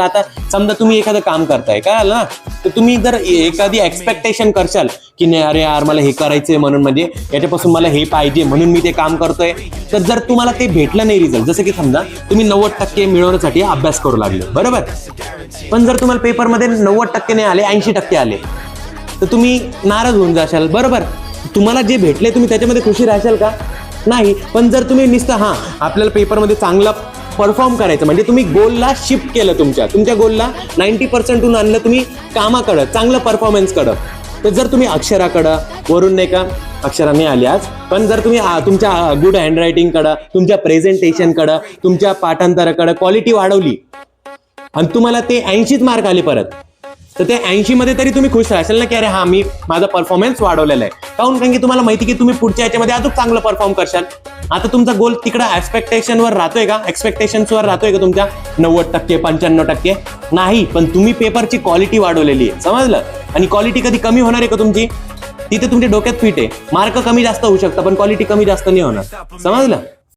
आता समजा तुम्ही एखादं काम करताय काय आलं ना, तर तुम्ही जर एखादी एक्सपेक्टेशन करशाल की नाही अरे यार मला हे करायचंय म्हणून म्हणजे याच्यापासून मला हे पाहिजे म्हणून मी ते काम करतोय, तर जर तुम्हाला ते भेटलं नाही रिझल्ट, जसं की समजा तुम्ही 90% मिळवण्यासाठी अभ्यास करू लागले बरोबर, पण जर तुम्हाला पेपरमध्ये 90% नाही आले 80% आले तर तुम्ही नाराज होऊन जाशाल बरोबर. तुम्हाला जे भेटले तुम्ही त्याच्यामध्ये खुशी राहशाल का? नाही. पण जर तुम्ही नुसतं आपल्याला पेपरमध्ये चांगला परफॉर्म करायचं म्हणजे तुम्ही गोलला शिफ्ट केलं, तुमच्या गोलला 90% आणलं तुम्ही कामाकडं, चांगलं परफॉर्मन्सकडं, तर जर तुम्ही अक्षराकडं वरून नाही का अक्षरा नाही आली आज, पण जर तुम्ही तुमच्या गुड हँडरायटिंगकडं, तुमच्या प्रेझेंटेशनकडं, तुमच्या पाठांतराकडं क्वालिटी वाढवली आणि तुम्हाला ते 80 मार्क आले परत, तर ते 80 मध्ये तरी तुम्ही खुश राहाल ना की अरे मी माझा परफॉर्मन्स वाढवलेला आहे. कारण की तुम्हाला माहिती की तुम्ही पुढच्या याच्यामध्ये अजून चांगलं परफॉर्म करशाल. आता तुमचा गोल तिकडे एक्सपेक्टेशनवर राहतोय का? एक्सपेक्टेशन्सवर राहतोय का तुमच्या 90% 95%? नाही. पण तुम्ही पेपरची क्वालिटी वाढवलेली आहे, समजलं. आणि क्वालिटी कधी कमी होणार आहे का तुमची? तिथे तुमच्या डोक्यात फिट आहे. मार्क कमी जास्त होऊ शकतं पण क्वालिटी कमी जास्त नाही होणार, समजलं.